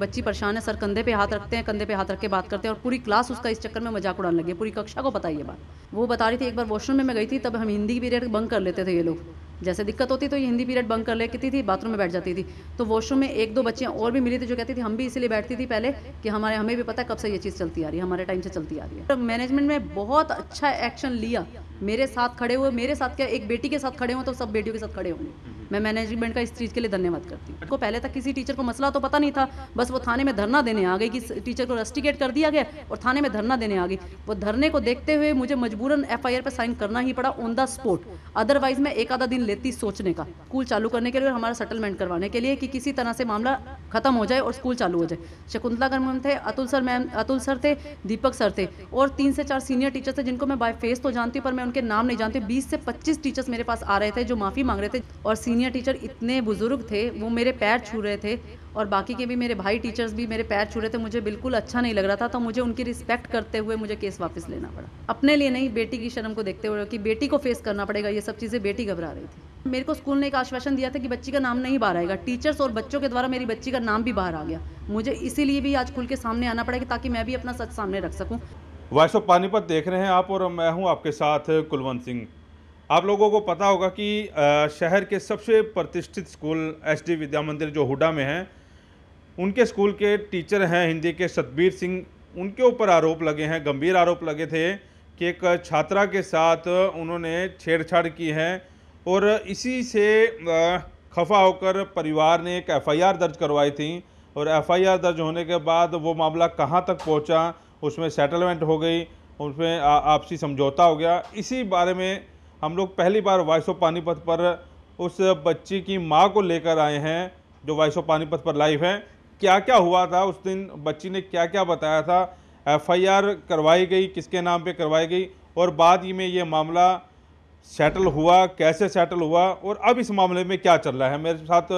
बच्ची परेशान है, सर कंधे पे हाथ रखते हैं, कंधे पे हाथ रख के बात करते हैं और पूरी क्लास उसका इस चक्कर में मजाक उड़ाने लगी है। पूरी कक्षा को पता है ये बात। वो बता रही थी एक बार वॉशरूम में मैं गई थी, तब हम हिंदी पीरियड बंक कर लेते थे ये लोग। जैसे दिक्कत होती तो ये हिंदी पीरियड बंक कर लेती थी, बाथरूम में बैठ जाती थी। तो वॉशरूम में एक दो बच्चियाँ और भी मिली थी जो कहती थी हम भी इसीलिए बैठती थी पहले कि हमें भी पता है कब से ये चीज़ चलती आ रही है, हमारे टाइम से चलती आ रही है। तो मैनेजमेंट में बहुत अच्छा एक्शन लिया, मेरे साथ खड़े हुए, मेरे साथ क्या एक बेटी के साथ खड़े हों तो सब बेटियों के साथ खड़े होंगे। मैं मैनेजमेंट का इस चीज़ के लिए धन्यवाद करती हूँ। को पहले तक किसी टीचर को मसला तो पता नहीं था, बस वो थाने में धरना देने आ गई कि टीचर को रस्टिकेट कर दिया गया और थाने में धरना देने आ गई। वो धरने को देखते हुए मुझे मजबूरन एफआईआर पे साइन करना ही पड़ा ऑन द स्पॉट। अदरवाइज मैं एक आधा दिन लेती सोचने का, स्कूल चालू करने के लिए और हमारा सेटलमेंट करवाने के लिए कि किसी तरह से मामला खत्म हो जाए और स्कूल चालू हो जाए। शकुंतला मैम थे, अतुल सर थे, दीपक सर थे और 3 से 4 सीनियर टीचर थे जिनको मैं बाय फेस तो जानती हूँ पर मैं उनके नाम नहीं जानती। 20 से 25 टीचर्स मेरे पास आ रहे थे जो माफ़ी मांग रहे थे और सीनियर टीचर इतने बुजुर्ग थे, वो मेरे पैर छू रहे थे और बाकी के भी मेरे भाई टीचर्स भी मेरे पैर छू रहे थे। मुझे बिल्कुल अच्छा नहीं लग रहा था, तो मुझे उनकी रिस्पेक्ट करते हुए मुझे केस वापस लेना पड़ा। अपने लिए नहीं, बेटी की शर्म को देखते हुए कि बेटी को फेस करना पड़ेगा ये सब चीज़ें। बेटी घबरा रही थी। मेरे को स्कूल ने एक आश्वासन दिया था कि बच्ची का नाम नहीं बाहर आएगा। टीचर्स और बच्चों के द्वारा मेरी बच्ची का नाम भी बाहर आ गया। मुझे इसीलिए भी आज खुल के सामने आना पड़ेगा ताकि मैं भी अपना सच सामने रख सकूँ। वॉइस ऑफ पानीपत देख रहे हैं आप और मैं हूं आपके साथ कुलवंत सिंह। आप लोगों को पता होगा कि शहर के सबसे प्रतिष्ठित स्कूल एसडी विद्या मंदिर जो हुडा में है, उनके स्कूल के टीचर हैं हिंदी के सतबीर सिंह। उनके ऊपर आरोप लगे हैं, गंभीर आरोप लगे थे कि एक छात्रा के साथ उन्होंने छेड़छाड़ की है और इसी से खफा होकर परिवार ने एक एफआईआर दर्ज करवाई थी और एफआईआर दर्ज होने के बाद वो मामला कहाँ तक पहुँचा, उसमें सेटलमेंट हो गई, उसमें आपसी समझौता हो गया। इसी बारे में हम लोग पहली बार वॉइस ऑफ पानीपत पर उस बच्ची की मां को लेकर आए हैं जो वॉइस ऑफ पानीपत पर लाइव है। क्या क्या हुआ था उस दिन, बच्ची ने क्या क्या बताया था, एफआईआर करवाई गई, किसके नाम पे करवाई गई और बाद में ये मामला सेटल हुआ, कैसे सेटल हुआ और अब इस मामले में क्या चल रहा है। मेरे साथ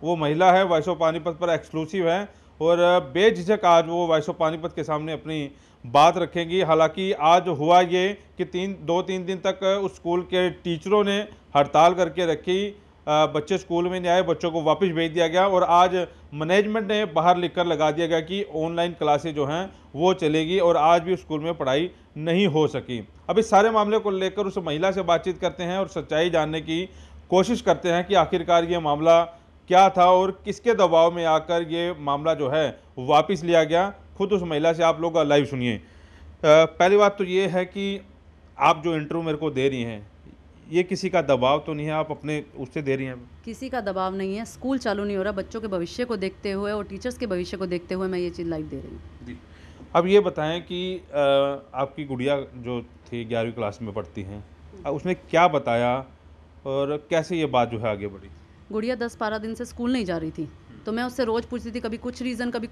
वो महिला है, वॉइस ऑफ पानीपत पर एक्सक्लूसिव है और बेझिझक आज वो वॉइस ऑफ पानीपत के सामने अपनी बात रखेंगी। हालांकि आज हुआ ये कि 2-3 दिन तक उस स्कूल के टीचरों ने हड़ताल करके रखी, बच्चे स्कूल में नहीं आए, बच्चों को वापस भेज दिया गया और आज मैनेजमेंट ने बाहर लिखकर लगा दिया गया कि ऑनलाइन क्लासेज जो हैं वो चलेगी और आज भी स्कूल में पढ़ाई नहीं हो सकी। अब इस सारे मामले को लेकर उस महिला से बातचीत करते हैं और सच्चाई जानने की कोशिश करते हैं कि आखिरकार ये मामला क्या था और किसके दबाव में आकर ये मामला जो है वापस लिया गया। खुद उस महिला से आप लोग लाइव सुनिए। पहली बात तो ये है कि आप जो इंटरव्यू मेरे को दे रही हैं, ये किसी का दबाव तो नहीं है, आप अपने उससे दे रही हैं? किसी का दबाव नहीं है, स्कूल चालू नहीं हो रहा, बच्चों के भविष्य को देखते हुए और टीचर्स के भविष्य को देखते हुए मैं ये चीज़ लाइव दे रही हूँ जी। अब ये बताएं कि आपकी गुड़िया जो थी 11वीं क्लास में पढ़ती हैं, उसने क्या बताया और कैसे ये बात जो है आगे बढ़ी? गुड़िया 10-12 दिन से स्कूल नहीं जा रही थी, तो मैं उससे रोज़ पूछती थी, कभी कुछ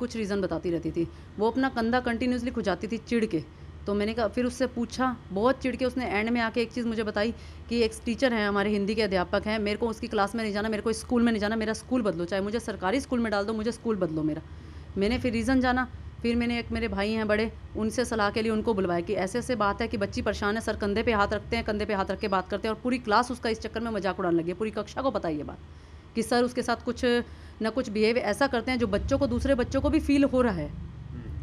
रीज़न बताती रहती थी। वो अपना कंधा कंटिन्यूसली खुजाती थी चिढ़ के। तो मैंने कहा, फिर उससे पूछा, बहुत चिढ़ के उसने एंड में आके एक चीज़ मुझे बताई कि एक टीचर हैं हमारे हिंदी के अध्यापक हैं, मेरे को उसकी क्लास में नहीं जाना, मेरे को स्कूल में नहीं जाना, मेरा स्कूल बदलो, चाहे मुझे सरकारी स्कूल में डाल दो, मुझे स्कूल बदलो मेरा। मैंने फिर रीज़न जाना, फिर मैंने एक मेरे भाई हैं बड़े, उनसे सलाह के लिए उनको बुलवाया कि ऐसे ऐसे बात है कि बच्ची परेशान है, सर कंधे पे हाथ रखते हैं, कंधे पे हाथ रख के बात करते हैं और पूरी क्लास उसका इस चक्कर में मजाक उड़ाने लगी है। पूरी कक्षा को पता है ये बात कि सर उसके साथ कुछ न कुछ बिहेव ऐसा करते हैं जो बच्चों को, दूसरे बच्चों को भी फील हो रहा है,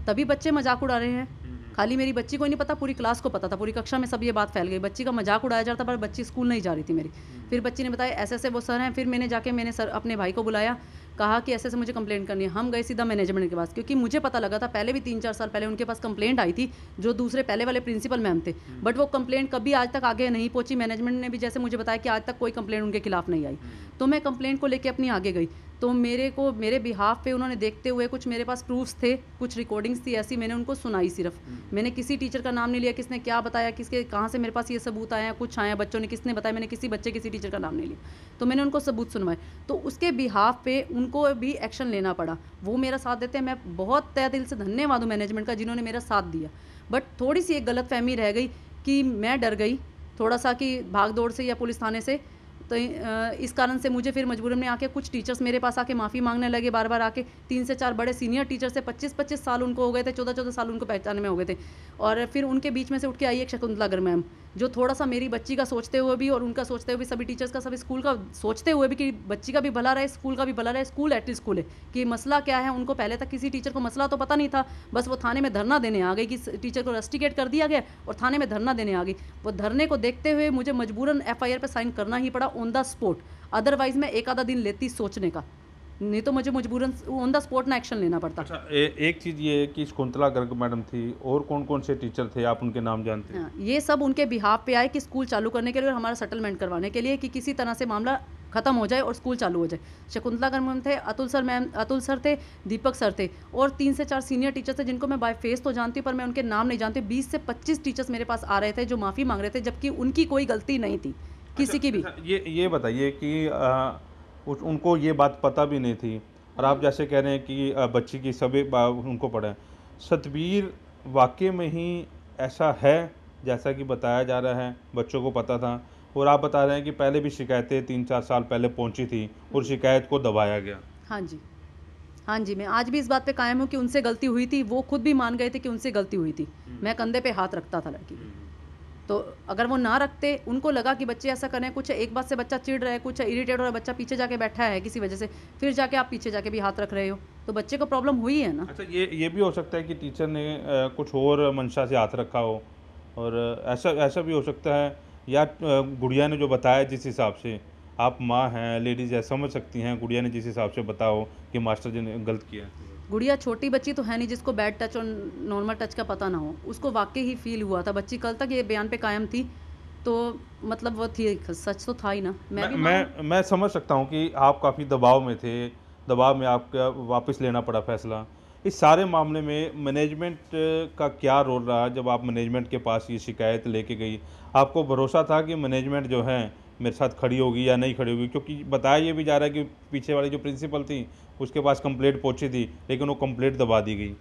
तभी बच्चे मजाक उड़ा रहे हैं। खाली मेरी बच्ची को ही नहीं पता, पूरी क्लास को पता था, पूरी कक्षा में सब ये बात फैल गई, बच्ची का मजाक उड़ाया जाता पर बच्ची स्कूल नहीं जा रही थी मेरी। फिर बच्ची ने बताया ऐसे ऐसे वो सर हैं। फिर मैंने जाके सर अपने भाई को बुलाया, कहा कि ऐसे ऐसे मुझे कंप्लेंट करनी है। हम गए सीधा मैनेजमेंट के पास, क्योंकि मुझे पता लगा था पहले भी 3-4 साल पहले उनके पास कंप्लेंट आई थी जो दूसरे पहले वाले प्रिंसिपल मैम थे, बट वो कंप्लेंट कभी आज तक आगे नहीं पहुंची। मैनेजमेंट ने भी जैसे मुझे बताया कि आज तक कोई कंप्लेंट उनके खिलाफ नहीं आई। तो मैं कंप्लेंट को लेकर अपनी आगे गई, तो मेरे बिहाफ पे उन्होंने देखते हुए कुछ मेरे पास प्रूफ्स थे, कुछ रिकॉर्डिंग्स थी ऐसी, मैंने उनको सुनाई सिर्फ। मैंने किसी टीचर का नाम नहीं लिया, किसने क्या बताया, किसके कहाँ से मेरे पास ये सबूत आया, कुछ आया बच्चों ने किसने बताया, मैंने किसी बच्चे किसी टीचर का नाम नहीं लिया। तो मैंने उनको सबूत सुनवाए, तो उसके बिहाफ पे उनको भी एक्शन लेना पड़ा। वो मेरा साथ देते हैं, मैं बहुत तहे दिल से धन्यवाद हूँ मैनेजमेंट का जिन्होंने मेरा साथ दिया। बट थोड़ी सी एक गलतफहमी रह गई कि मैं डर गई थोड़ा सा कि भाग दौड़ से या पुलिस थाने से, तो इस कारण से मुझे फिर मजबूरन में आके कुछ टीचर्स मेरे पास आके माफ़ी मांगने लगे बार बार आके। 3 से 4 बड़े सीनियर टीचर से 25-25 साल उनको हो गए थे, 14-14 साल उनको पहचानने में हो गए थे। और फिर उनके बीच में से उठ के आई एक शकुंतला मैम, जो थोड़ा सा मेरी बच्ची का सोचते हुए भी और उनका सोचते हुए भी, सभी टीचर्स का, सभी स्कूल का सोचते हुए भी कि बच्ची का भी भला रहे, स्कूल का भी भला रहे। स्कूल एटलीस्ट स्कूल है कि मसला क्या है, उनको पहले तक किसी टीचर को मसला तो पता नहीं था, बस वो थाने में धरना देने आ गई कि टीचर को रस्टिकेट कर दिया गया और थाने में धरना देने आ गई। वो धरने को देखते हुए मुझे मजबूरन FIR पे साइन करना ही पड़ा ऑन द स्पॉट, अदरवाइज मैं एक आधा दिन लेती सोचने का, नहीं तो मुझे मजबूरन ऑन द स्पॉट ना एक्शन लेना पड़ता। अच्छा, एक चीज़ ये है कि शकुंतला गर्ग मैडम थी, और कौन कौन से टीचर थे, आप उनके नाम जानते हैं? हाँ, ये सब उनके बिहाफ पे आए कि स्कूल चालू करने के लिए और हमारा सेटलमेंट करवाने के लिए कि किसी तरह से मामला खत्म हो जाए और स्कूल चालू हो जाए। शकुंतला गर्ग मैम थे, अतुल सर थे, दीपक सर थे और 3 से 4 सीनियर टीचर्स थे जिनको मैं बाय फेस तो जानती हूँ पर मैं उनके नाम नहीं जानती। 20 से 25 टीचर्स मेरे पास आ रहे थे जो माफ़ी मांग रहे थे, जबकि उनकी कोई गलती नहीं थी किसी की भी। अच्छा, ये बताइए कि उनको ये बात पता भी नहीं थी, और आप जैसे कह रहे हैं कि बच्ची की सभी उनको पढ़े, सतबीर वाकई में ही ऐसा है जैसा कि बताया जा रहा है, बच्चों को पता था? और आप बता रहे हैं कि पहले भी शिकायतें 3-4 साल पहले पहुंची थी और शिकायत को दबाया गया। हाँ जी, हाँ जी, मैं आज भी इस बात पे कायम हूँ कि उनसे गलती हुई थी। वो खुद भी मान गए थे कि उनसे गलती हुई थी। मैं कंधे पे हाथ रखता था लड़की के। तो अगर वो ना रखते, उनको लगा कि बच्चे ऐसा करें, कुछ एक बात से बच्चा चिढ़ रहा है, कुछ इरिटेट हो रहा है, बच्चा पीछे जाके बैठा है किसी वजह से, फिर जाके आप पीछे जाके भी हाथ रख रहे हो, तो बच्चे को प्रॉब्लम हुई है ना। अच्छा, ये भी हो सकता है कि टीचर ने कुछ और मंशा से हाथ रखा हो, और ऐसा ऐसा भी हो सकता है, या गुड़िया ने जो बताया जिस हिसाब से, आप माँ हैं, लेडीज़ है, समझ सकती हैं, गुड़िया ने जिस हिसाब से बताओ कि मास्टर जी ने गलत किया। गुड़िया छोटी बच्ची तो है नहीं जिसको बैड टच और नॉर्मल टच का पता ना हो, उसको वाकई ही फील हुआ था। बच्ची कल तक ये बयान पे कायम थी, तो मतलब वो थी, सच तो था ही ना। मैं समझ सकता हूँ कि आप काफ़ी दबाव में थे, दबाव में आपका वापस लेना पड़ा फैसला। इस सारे मामले में मैनेजमेंट का क्या रोल रहा जब आप मैनेजमेंट के पास ये शिकायत लेके गई? आपको भरोसा था कि मैनेजमेंट जो है मेरे साथ खड़ी होगी या नहीं खड़ी होगी? क्योंकि बताया ये भी जा रहा है कि पीछे वाली जो प्रिंसिपल थी उसके पास कंप्लेंट पहुंची थी, लेकिन वो कंप्लेंट दबा दी गई।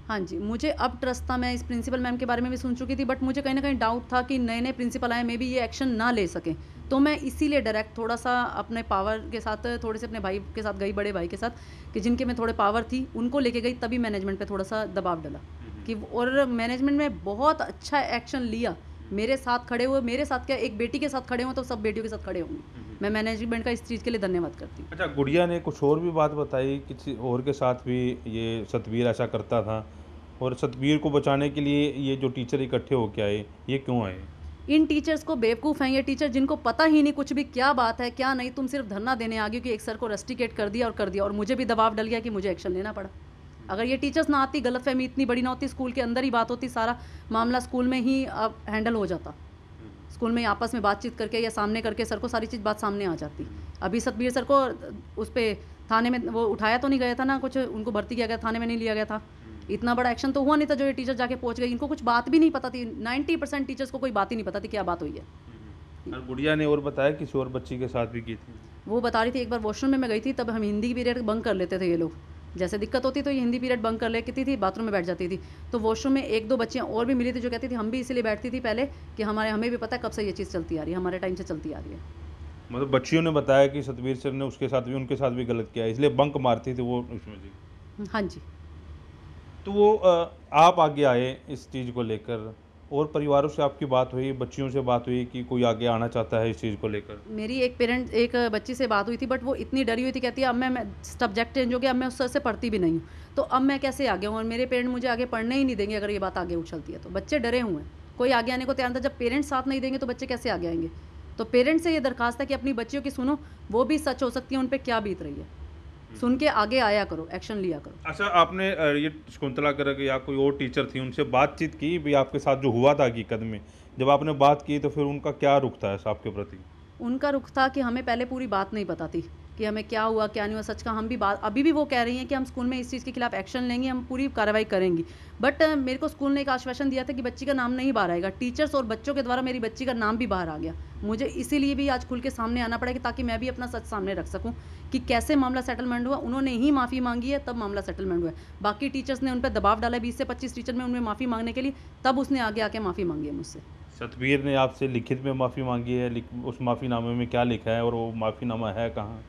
हाँ जी, मुझे अब ट्रस्ट था। मैं इस प्रिंसिपल मैम के बारे में भी सुन चुकी थी, बट मुझे कहीं न कहीं डाउट था कि नए-नए प्रिंसिपल आए, मे बी ये एक्शन ना ले सकें। तो मैं इसीलिए डायरेक्ट थोड़ा-सा अपने पावर के साथ, थोड़े से अपने भाई के साथ गई, बड़े भाई के साथ, कि जिनके में थोड़े पावर थी, उनको लेके गई, तभी मैनेजमेंट पे थोड़ा-सा दबाव डाला कि और मैनेजमेंट ने बहुत अच्छा एक्शन लिया। मेरे साथ खड़े हुए, मेरे साथ क्या, एक बेटी के साथ खड़े हों, तो सब बेटियों के साथ खड़े होंगे। मैं मैनेजमेंट का इस चीज़ के लिए धन्यवाद करती हूँ। अच्छा, गुड़िया ने कुछ और भी बात बताई, किसी और के साथ भी ये सतबीर ऐसा करता था, और सतबीर को बचाने के लिए ये जो टीचर इकट्ठे होके आए, ये क्यों आए? इन टीचर्स को बेवकूफ़ हैं ये टीचर, जिनको पता ही नहीं कुछ भी क्या बात है क्या नहीं। तुम सिर्फ धरना देने आ गए कि एक सर को रस्टिकेट कर दिया और मुझे भी दबाव डल गया कि मुझे एक्शन लेना पड़ा। अगर ये टीचर्स ना आती, गलतफहमी इतनी बड़ी ना होती, स्कूल के अंदर ही बात होती, सारा मामला स्कूल में ही हैंडल हो जाता। स्कूल में ही आपस में बातचीत करके या सामने करके सर को सारी चीज़ बात सामने आ जाती। अभी सतबीर सर को उस पे थाने में वो उठाया तो नहीं गया था ना, कुछ उनको भर्ती किया गया, थाने में नहीं लिया गया था। इतना बड़ा एक्शन तो हुआ नहीं था जो ये टीचर जाके पहुंच गई। इनको कुछ बात भी नहीं पता थी। 90% टीचर्स को कोई बात ही नहीं पता थी क्या बात हुई है। और गुड़िया ने और बताया किसी और बच्ची के साथ भी की थी? वो बता रही थी, एक बार वॉशरूम में मैं गई थी, तब हम हिंदी की पीरियड बंक कर लेते थे ये लोग। जैसे दिक्कत होती तो ये हिंदी पीरियड बंक कर लेती थी, बाथरूम में बैठ जाती थी। तो वॉशरूम में 1-2 बच्चियाँ और भी मिली थी जो कहती थी हम भी इसीलिए बैठती थी पहले कि हमें भी पता है कब से ये चीज़ चलती आ रही है, हमारे टाइम से चलती आ रही है। मतलब बच्चियों ने बताया कि सतबीर सर ने उसके साथ भी, उनके साथ भी गलत किया, इसलिए बंक मारती थी वो उसमें जी। हाँ जी। तो वो आप आगे आए इस चीज़ को लेकर, और परिवारों से आपकी बात हुई, बच्चियों से बात हुई कि कोई आगे आना चाहता है इस चीज़ को लेकर? मेरी एक बच्ची से बात हुई थी, बट वो इतनी डरी हुई थी, कहती है अब मैं सब्जेक्ट चेंज हो गया, अब मैं उस सर से पढ़ती भी नहीं हूँ, तो अब मैं कैसे आगे हूँ, और मेरे पेरेंट मुझे आगे पढ़ने ही नहीं देंगे अगर ये बात आगे उछलती है। तो बच्चे डरे हुए हैं, कोई आगे आने को तैयार था। जब पेरेंट्स साथ नहीं देंगे तो बच्चे कैसे आगे आएंगे? तो पेरेंट्स से ये दरखास्त है कि अपनी बच्चियों की सुनो, वो भी सच हो सकती है, उन पर क्या बीत रही है, सुन के आगे आया करो, एक्शन लिया करो। अच्छा, आपने ये शकुंतला गर्ग या कोई और टीचर थी, उनसे बातचीत की भी आपके साथ जो हुआ था हकीकत में? जब आपने बात की तो फिर उनका क्या रुख था ऐसा आपके प्रति? उनका रुख था कि हमें पहले पूरी बात नहीं पता थी कि हमें क्या हुआ क्या नहीं हुआ। सच का हम भी बात, अभी भी वो कह रही हैं कि हम स्कूल में इस चीज़ के खिलाफ एक्शन लेंगे, हम पूरी कार्रवाई करेंगी। बट मेरे को स्कूल ने एक आश्वासन दिया था कि बच्ची का नाम नहीं बाहर आएगा। टीचर्स और बच्चों के द्वारा मेरी बच्ची का नाम भी बाहर आ गया। मुझे इसीलिए भी आज खुल के सामने आना पड़ा कि ताकि मैं भी अपना सच सामने रख सकूं कि कैसे मामला सेटलमेंट हुआ। उन्होंने ही माफ़ी मांगी है तब मामला सेटलमेंट हुआ है। बाकी टीचर्स ने उन पर दबाव डाला है 20 से 25 टीचर में उनमें माफ़ी मांगने के लिए, तब उसने आगे आके माफ़ी मांगी है मुझसे। सतबीर ने आपसे लिखित में माफ़ी मांगी है, उस माफ़ीनामे में क्या लिखा है और वो माफ़ीनामा है कहाँ?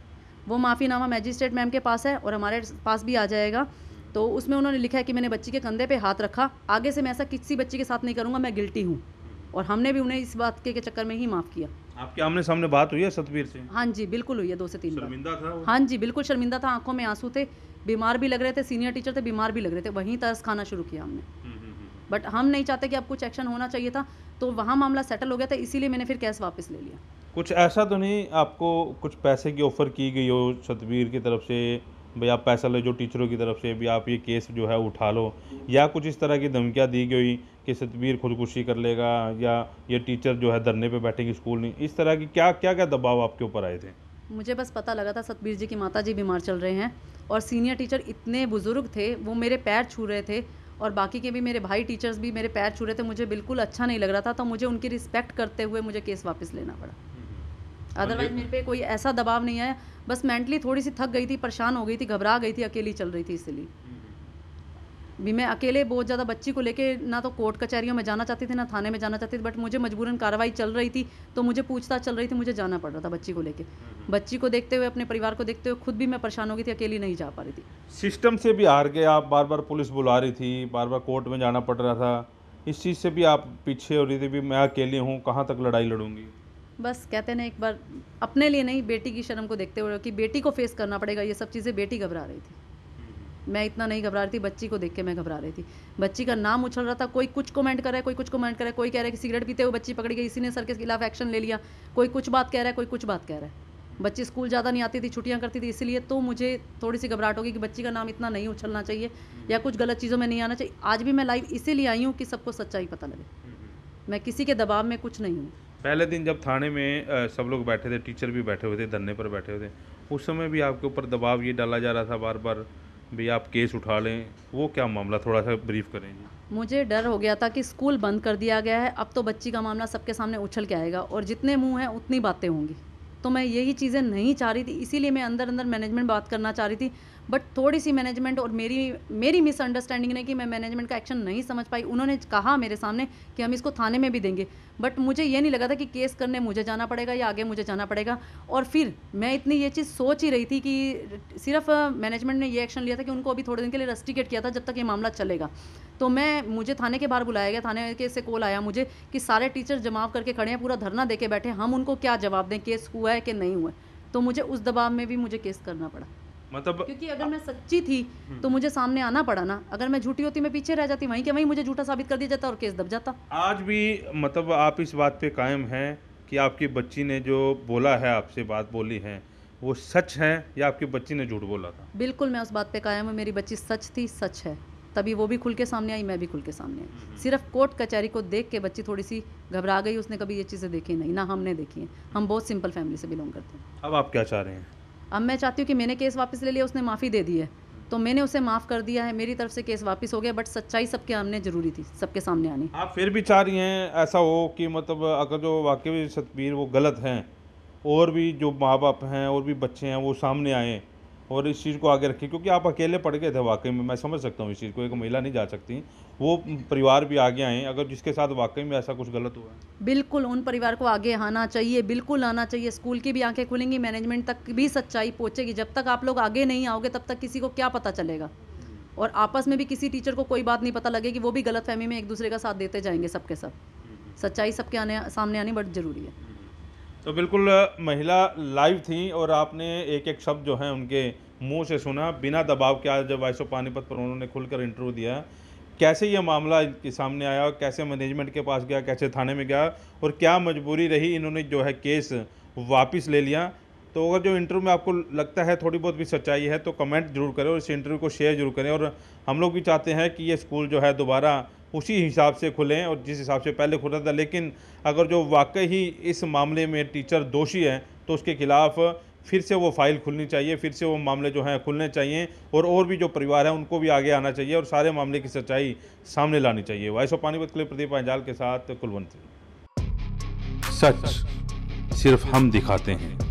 वो माफ़ीनामा मैजिस्ट्रेट मैम के पास है और हमारे पास भी आ जाएगा। तो उसमें उन्होंने लिखा है कि मैंने बच्ची के कंधे पे हाथ रखा, आगे से मैं ऐसा किसी बच्ची के साथ नहीं करूँगा, मैं गिल्टी हूँ। और हमने भी उन्हें इस बात के चक्कर में ही माफ़ किया। आपके आमने सामने बात हुई है सतबीर से? हाँ जी, बिल्कुल हुई है 2 से 3 बार। शर्मिंदा था वो? हाँ जी, बिल्कुल शर्मिंदा था, आँखों में आँसू थे, बीमार भी लग रहे थे, सीनियर टीचर थे, बीमार भी लग रहे थे, वहीं तरस खाना शुरू किया हमने। बट हम नहीं चाहते कि अब कुछ एक्शन होना चाहिए था, तो वहाँ मामला सेटल हो गया था, इसीलिए मैंने फिर केस वापस ले लिया। कुछ ऐसा तो नहीं आपको कुछ पैसे की ऑफ़र की गई हो सतबीर की तरफ से, भई आप पैसा लो जो टीचरों की तरफ से भी आप ये केस जो है उठा लो, या कुछ इस तरह की धमकियाँ दी गई कि सतबीर खुदकुशी कर लेगा या ये टीचर जो है धरने पे बैठेंगे स्कूल नहीं, इस तरह की क्या दबाव आपके ऊपर आए थे? मुझे बस पता लगा था सतबीर जी की माताजी बीमार चल रहे हैं और सीनियर टीचर इतने बुज़ुर्ग थे, वो मेरे पैर छू रहे थे और बाकी के भी मेरे भाई टीचर्स भी मेरे पैर छू रहे थे। मुझे बिल्कुल अच्छा नहीं लग रहा था, तो मुझे उनकी रिस्पेक्ट करते हुए मुझे केस वापस लेना पड़ा। अदरवाइज़ मेरे पे कोई ऐसा दबाव नहीं आया, बस मेंटली थोड़ी-सी थक गई थी, परेशान हो गई थी, घबरा गई थी, अकेली चल रही थी इसलिए। भी मैं अकेले बहुत ज़्यादा बच्ची को लेके ना तो कोर्ट कचहरियों में जाना चाहती थी, ना थाने में जाना चाहती थी, बट मुझे मजबूरन कार्रवाई चल रही थी, तो मुझे पूछताछ चल रही थी, मुझे जाना पड़ रहा था बच्ची को लेके। बच्ची को देखते हुए, अपने परिवार को देखते हुए खुद भी मैं परेशान हो गई थी, अकेली नहीं जा पा रही थी। सिस्टम से भी हार गए आप, बार-बार पुलिस बुला रही थी, बार-बार कोर्ट में जाना पड़ रहा था, इस चीज़ से भी आप पीछे हो रही थी भी मैं अकेली हूँ, कहाँ तक लड़ाई लड़ूँगी? बस कहते हैं ना, एक बार अपने लिए नहीं, बेटी की शर्म को देखते हुए कि बेटी को फेस करना पड़ेगा ये सब चीज़ें। बेटी घबरा रही थी, मैं इतना नहीं घबरा रही थी, बच्ची को देख के मैं घबरा रही थी। बच्ची का नाम उछल रहा था, कोई कुछ कमेंट कर रहा है, कोई कुछ कमेंट कर रहा है, कोई कह रहा है कि सिगरेट पीते हुए बच्ची पकड़ी गई, इसी ने सर के खिलाफ एक्शन ले लिया, कोई कुछ बात कह रहा है, कोई कुछ बात कह रहा है। बच्ची स्कूल ज़्यादा नहीं आती थी, छुट्टियां करती थी, इसलिए तो मुझे थोड़ी सी घबराहट होगी कि बच्ची का नाम इतना नहीं उछलना चाहिए या कुछ गलत चीज़ों में नहीं आना चाहिए। आज भी मैं लाइव इसीलिए आई हूँ कि सबको सच्चाई पता लगे, मैं किसी के दबाव में कुछ नहीं हूँ। पहले दिन जब थाने में सब लोग बैठे थे, टीचर भी बैठे हुए थे, धरने पर बैठे हुए थे, उस समय भी आपके ऊपर दबाव ये डाला जा रहा था बार-बार भी आप केस उठा लें, वो क्या मामला थोड़ा-सा ब्रीफ करें जी? मुझे डर हो गया था कि स्कूल बंद कर दिया गया है, अब तो बच्ची का मामला सबके सामने उछल के आएगा और जितने मुँह हैं उतनी बातें होंगी। तो मैं यही चीज़ें नहीं चाह रही थी, इसीलिए मैं अंदर-अंदर मैनेजमेंट बात करना चाह रही थी। बट थोड़ी-सी मैनेजमेंट और मेरी मिसअंडरस्टैंडिंग ने कि मैं मैनेजमेंट का एक्शन नहीं समझ पाई। उन्होंने कहा मेरे सामने कि हम इसको थाने में भी देंगे, बट मुझे ये नहीं लगा था कि केस करने मुझे जाना पड़ेगा या आगे मुझे जाना पड़ेगा। और फिर मैं इतनी ये चीज़ सोच ही रही थी कि सिर्फ मैनेजमेंट ने ये एक्शन लिया था कि उनको अभी थोड़े दिन के लिए रस्टिकेट किया था जब तक ये मामला चलेगा। तो मुझे थाने के बाहर बुलाया गया, थाने के से कॉल आया मुझे कि सारे टीचर जमाव करके खड़े हैं, पूरा धरना दे के बैठे हैं, हम उनको क्या जवाब दें, केस हुआ है कि नहीं हुआ है। तो मुझे उस दबाव में भी मुझे केस करना पड़ा, मतलब क्योंकि अगर मैं सच्ची थी तो मुझे सामने आना पड़ा ना। अगर मैं झूठी होती मैं पीछे रह जाती, वहीं के वहीं मुझे झूठा साबित कर दिया जाता और केस दब जाता। आज भी मतलब आप इस बात पे कायम हैं कि आपकी बच्ची ने जो बोला है, आपसे बात बोली है, वो सच है या आपकी बच्ची ने झूठ बोला था? बिल्कुल मैं उस बात पे कायम हूँ, मेरी बच्ची सच थी, सच है। तभी वो भी खुल के सामने आई, मैं भी खुल के सामने आई। सिर्फ कोर्ट कचहरी को देख के बच्ची थोड़ी सी घबरा गई, उसने कभी ये चीज़ें देखी नहीं, ना हमने देखी हैं। हम बहुत सिंपल फैमिली से बिलोंग करते हैं। अब आप क्या चाह रहे हैं? अब मैं चाहती हूँ कि मैंने केस वापस ले लिया, उसने माफ़ी दे दी है, तो मैंने उसे माफ़ कर दिया है, मेरी तरफ से केस वापस हो गया। बट सच्चाई सबके आने ज़रूरी थी, सबके सामने आनी। आप फिर भी चाह रही हैं ऐसा हो कि मतलब अगर जो वाकई में सतबीर वो गलत हैं, और भी जो माँ बाप हैं और भी बच्चे हैं वो सामने आएँ और इस चीज़ को आगे रखें, क्योंकि आप अकेले पड़ गए थे वाकई में, मैं समझ सकता हूँ इस चीज़ को, एक महिला नहीं जा सकती, वो परिवार भी आगे आएँ अगर जिसके साथ वाकई में ऐसा कुछ गलत हुआ है। बिल्कुल उन परिवार को आगे आना चाहिए, बिल्कुल आना चाहिए। स्कूल की भी आंखें खुलेंगी, मैनेजमेंट तक भी सच्चाई पहुंचेगी। जब तक आप लोग आगे नहीं आओगे तब तक किसी को क्या पता चलेगा। और आपस में भी किसी टीचर को कोई बात नहीं पता लगेगी, वो भी गलतफहमी में एक दूसरे का साथ देते जाएंगे सबके सब। सच्चाई सबके सामने आनी बहुत ज़रूरी है। तो बिल्कुल महिला लाइव थी और आपने एक एक शब्द जो है उनके मुंह से सुना, बिना दबाव के। आज जब वॉइस ऑफ पानीपत पर उन्होंने खुलकर इंटरव्यू दिया, कैसे ये मामला इनके सामने आया, कैसे मैनेजमेंट के पास गया, कैसे थाने में गया और क्या मजबूरी रही, इन्होंने जो है केस वापस ले लिया। तो अगर जो इंटरव्यू में आपको लगता है थोड़ी बहुत भी सच्चाई है तो कमेंट जरूर करें और इस इंटरव्यू को शेयर जरूर करें। और हम लोग भी चाहते हैं कि ये स्कूल जो है दोबारा उसी हिसाब से खुलें और जिस हिसाब से पहले खुला था। लेकिन अगर जो वाकई ही इस मामले में टीचर दोषी है तो उसके खिलाफ फिर से वो फाइल खुलनी चाहिए, फिर से वो मामले जो हैं खुलने चाहिए और भी जो परिवार हैं उनको भी आगे आना चाहिए और सारे मामले की सच्चाई सामने लानी चाहिए। वॉइस ऑफ पानीपत के लिए प्रदीप अंजाल के साथ कुलवंत सिंह। सच सिर्फ हम दिखाते हैं।